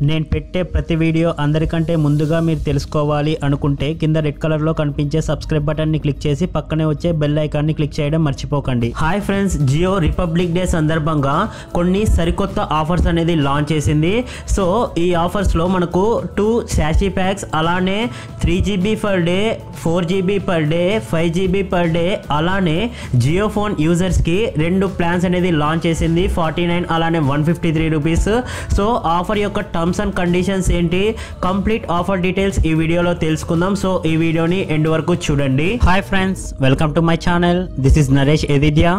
నేను పెట్టే ప్రతి వీడియో అందరికంటే ముందుగా మీరు తెలుసుకోవాలి అనుకుంటే కింద రెడ్ కలర్ లో కనిపించే సబ్స్క్రైబ్ బటన్ ని క్లిక్ చేసి పక్కనే వచ్చే బెల్ ఐకాన్ ని క్లిక్ చేయడం మర్చిపోకండి. Hi friends, Jio republic day సందర్భంగా కొన్ని సరికొత్త ఆఫర్స్ అనేది లాంచ్ చేసింది. సో ఈ ఆఫర్స్ లో మనకు 2 శాషీ ప్యాక్స్, అలానే 3GB per day, 4GB per day, 5GB per day, అలానే జియో ఫోన్ యూజర్స్ కి 2 ప్లాన్స్ అనేది లాంచ్ చేసింది. 49 అలానే 153 రూపీస్. సో ఆఫర్ యొక్క టర్మ్స్ అండ్ కండిషన్స్ ఏంటి, కంప్లీట్ ఆఫర్ డీటెయిల్స్ ఈ వీడియోలో తెలుసుకుందాం. సో ఈ వీడియోని ఎండ్ వరకు చూడండి. Hi friends, welcome to my channel. This is Naresh ఎదిద్యా.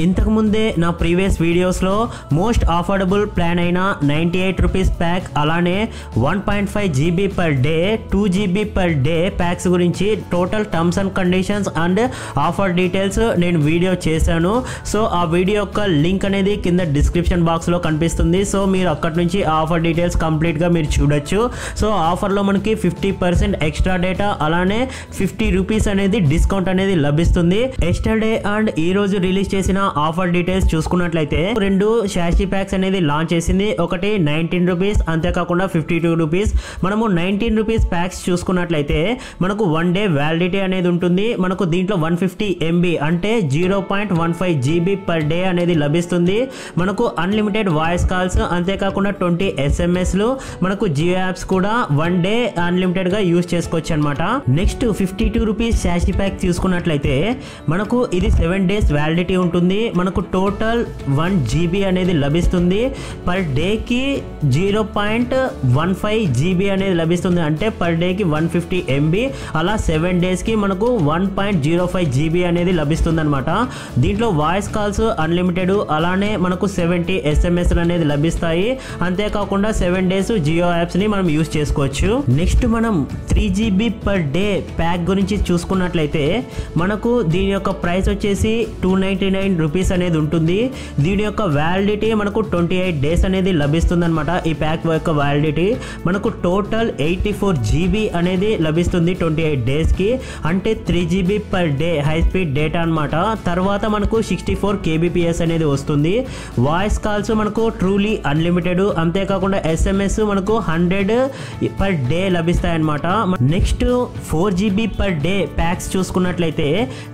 ఇంతకుముందే నా ప్రీవియస్ వీడియోస్లో మోస్ట్ ఆఫర్డబుల్ ప్లాన్ అయిన 98 రూపీస్ ప్యాక్, అలానే 1.5GB per day, 2GB per day packs గురించి total terms and conditions and offer details నేను వీడియో చేశాను. సో ఆ వీడియో యొక్క లింక్ అనేది కింద డిస్క్రిప్షన్ బాక్స్లో కనిపిస్తుంది. సో మీరు అక్కడి నుంచి ఆఫర్ డీటెయిల్స్ కంప్లీట్గా మీరు చూడొచ్చు. సో ఆఫర్లో మనకి 50% ఎక్స్ట్రా డేటా, అలానే 50 రూపీస్ అనేది డిస్కౌంట్ అనేది లభిస్తుంది. ఎస్టర్డే అండ్ ఈ రోజు రిలీజ్ చేసిన ఆఫర్ డీటెయిల్స్ చూసుకున్నట్లయితే 2 శాషీ ప్యాక్స్ అనేది లాంచ్ చేసింది. ఒకటి 19 రూపీస్, అంతేకాకుండా 52 రూపీస్. మనము 19 రూపీస్ ప్యాక్స్ చూసుకున్నట్లయితే మనకు 1 డే వ్యాలిడిటీ అనేది ఉంటుంది. మనకు దీంట్లో 150 MB అంటే 0.15GB పర్ డే అనేది లభిస్తుంది. మనకు అన్లిమిటెడ్ వాయిస్ కాల్స్, అంతేకాకుండా 20 SMSలు, మనకు జియో యాప్స్ కూడా 1 డే అన్లిమిటెడ్ గా యూజ్ చేసుకోవచ్చు అనమాట. నెక్స్ట్ 52 రూపీస్ శాషీ ప్యాక్ చూసుకున్నట్లయితే మనకు ఇది 7 డేస్ వ్యాలిడిటీ ఉంటుంది. మనకు టోటల్ 1GB అనేది లభిస్తుంది. పర్ డేకి 0.15GB అనేది లభిస్తుంది. అంటే పర్ డేకి 150 MB, అలా 7 డేస్కి మనకు 1.05GB అనేది లభిస్తుంది అనమాట. దీంట్లో వాయిస్ కాల్స్ అన్లిమిటెడ్, అలానే మనకు 70 SMSలు అనేది లభిస్తాయి. అంతేకాకుండా 7 డేస్ జియో యాప్స్ని మనం యూజ్ చేసుకోవచ్చు. నెక్స్ట్ మనం 3GB పర్ డే ప్యాక్ గురించి చూసుకున్నట్లయితే మనకు దీని యొక్క ప్రైస్ వచ్చేసి 299 రూపీస్ అనేది ఉంటుంది. దీని యొక్క వ్యాలిడిటీ మనకు 28 డేస్ అనేది లభిస్తుంది అనమాట. ఈ ప్యాక్ యొక్క వ్యాలిడిటీ మనకు టోటల్ 84GB అనేది లభిస్తుంది 28 డేస్కి. అంటే 3GB per day high speed data అనమాట. తర్వాత మనకు 64 kbps అనేది వస్తుంది. వాయిస్ కాల్స్ మనకు ట్రూలీ అన్లిమిటెడ్, అంతేకాకుండా SMS మనకు 100 పర్ డే లభిస్తాయి అనమాట. Next 4GB per day packs చూసుకున్నట్లయితే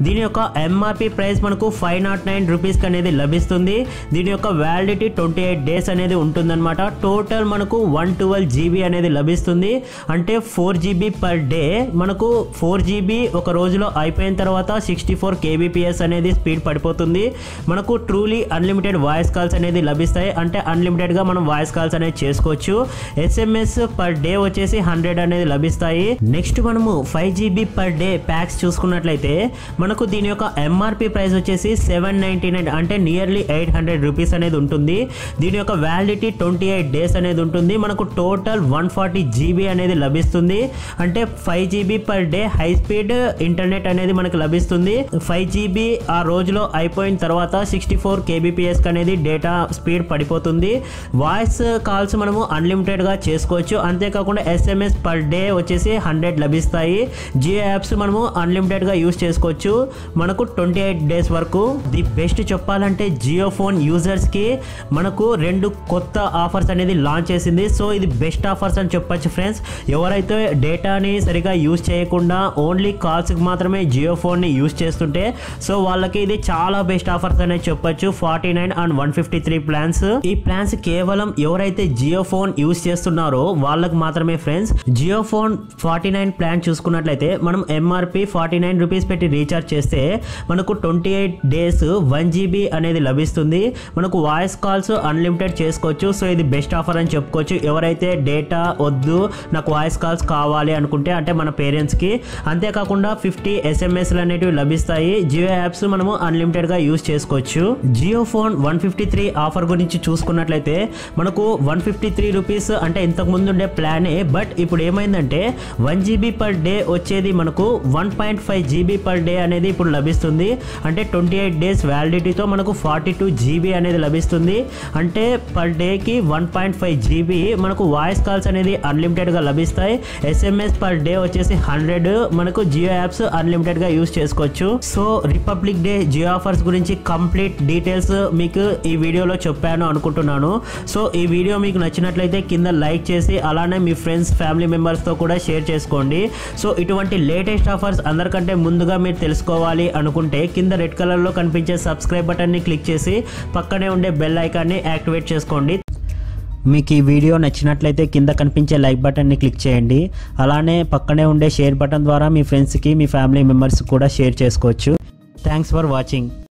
దీని యొక్క MRP ప్రైస్ మనకు 509 రూపీస్ అనేది లభిస్తుంది. దీని యొక్క వ్యాలిడిటీ 28 డేస్ అనేది ఉంటుందన్నమాట. టోటల్ మనకు 112GB అనేది లభిస్తుంది. అంటే 4GB పర్ డే. మనకు 4GB ఒక రోజులో అయిపోయిన తర్వాత 64 kbps అనేది స్పీడ్ పడిపోతుంది. మనకు ట్రూలీ అన్లిమిటెడ్ వాయిస్ కాల్స్ అనేది లభిస్తాయి. అంటే అన్లిమిటెడ్ గా మనం వాయిస్ కాల్స్ అనేది చేసుకోవచ్చు. SMS పర్ డే వచ్చేసి 100 అనేది లభిస్తాయి. నెక్స్ట్ మనము 5GB పర్ డే ప్యాక్స్ చూసుకున్నట్లయితే మనకు దీని యొక్క MRP ప్రైస్ వచ్చేసి 799, అంటే నియర్లీ 800 రూపీస్ అనేది ఉంటుంది. దీని యొక్క వ్యాలిడిటీ 28 డేస్ అనేది ఉంటుంది. మనకు టోటల్ 140GB అనేది లభిస్తుంది. అంటే 5GB per day high speed internet అనేది మనకు లభిస్తుంది. 5GB ఆ రోజులో అయిపోయిన తర్వాత 64 kbps అనేది డేటా స్పీడ్ పడిపోతుంది. వాయిస్ కాల్స్ మనము అన్లిమిటెడ్ గా చేసుకోవచ్చు. అంతేకాకుండా SMS పర్ డే వచ్చేసి 100 లభిస్తాయి. జియో యాప్స్ మనము అన్లిమిటెడ్ గా యూజ్ చేసుకోవచ్చు మనకు 28 డేస్ వరకు. ది బెస్ట్ చెప్పాలంటే జియో ఫోన్ యూజర్స్ కి మనకు 2 కొత్త ఆఫర్స్ అనేది లాంచ్ చేసింది. సో ఇది బెస్ట్ ఆఫర్స్ అని చెప్పొచ్చు ఫ్రెండ్స్. ఎవరైతే డేటాని సరిగా యూజ్ చేయకుండా ఓన్లీ కాల్స్ కి మాత్రమే జియో ఫోన్ ని యూజ్ చేస్తుంటే సో వాళ్ళకి ఇది చాలా బెస్ట్ ఆఫర్స్ అనేది చెప్పొచ్చు. 49 అండ్ 153 ప్లాన్స్. ఈ ప్లాన్స్ కేవలం ఎవరైతే జియో ఫోన్ యూజ్ చేస్తున్నారో వాళ్ళకి మాత్రమే ఫ్రెండ్స్. జియో ఫోన్ 49 ప్లాన్ చూసుకున్నట్లయితే మనం MRP 49 రూపీస్ పెట్టి రీఛార్జ్ చేస్తే మనకు 28 డేస్ 1GB అనేది లభిస్తుంది. మనకు వాయిస్ కాల్స్ అన్లిమిటెడ్ చేసుకోవచ్చు. సో ఇది బెస్ట్ ఆఫర్ అని చెప్పుకోవచ్చు. ఎవరైతే డేటా వద్దు, నాకు వాయిస్ కాల్స్ కావాలి అనుకుంటే, అంటే మన పేరెంట్స్ కి. అంతేకాకుండా 50 SMSలు అనేటివి లభిస్తాయి. జియో యాప్స్ మనము అన్లిమిటెడ్ గా యూజ్ చేసుకోవచ్చు. జియో ఫోన్ 153 ఆఫర్ గురించి చూసుకున్నట్లయితే మనకు 153 రూపీస్ అంటే ఇంతకు ముందు ఉండే ప్లానే. బట్ ఇప్పుడు ఏమైందంటే 1GB పర్ డే వచ్చేది మనకు 1.5GB పర్ డే అనేది ఇప్పుడు లభిస్తుంది. అంటే 28 డేస్ వ్యాలిడిటీ దీంతో మనకు 42 GB అనేది లభిస్తుంది. అంటే పర్ డేకి 1.5 GB మనకు వాయిస్ కాల్స్ అనేది అన్లిమిటెడ్గా లభిస్తాయి. SMS పర్ డే వచ్చేసి 100 మనకు జియో యాప్స్ అన్లిమిటెడ్గా యూస్ చేసుకోవచ్చు. So republic day Jio offers గురించి కంప్లీట్ డీటెయిల్స్ మీకు ఈ వీడియోలో చెప్పాను అనుకుంటున్నాను. సో ఈ వీడియో మీకు నచ్చినట్లయితే కింద లైక్ చేసి అలానే మీ ఫ్రెండ్స్ ఫ్యామిలీ మెంబర్స్తో కూడా షేర్ చేసుకోండి. సో ఇటువంటి లేటెస్ట్ ఆఫర్స్ అందరికంటే ముందుగా మీరు తెలుసుకోవాలి అనుకుంటే కింద రెడ్ కలర్లో కనిపించే సబ్స్క్రైబ్ బటన్ని క్లిక్ చేసి పక్కనే ఉండే బెల్ ఐకాన్ని యాక్టివేట్ చేసుకోండి. మీకు ఈ వీడియో నచ్చినట్లయితే కింద కనిపించే లైక్ బటన్ని క్లిక్ చేయండి. అలానే పక్కనే ఉండే షేర్ బటన్ ద్వారా మీ ఫ్రెండ్స్కి మీ ఫ్యామిలీ మెంబర్స్ కూడా షేర్ చేసుకోవచ్చు. Thanks for watching.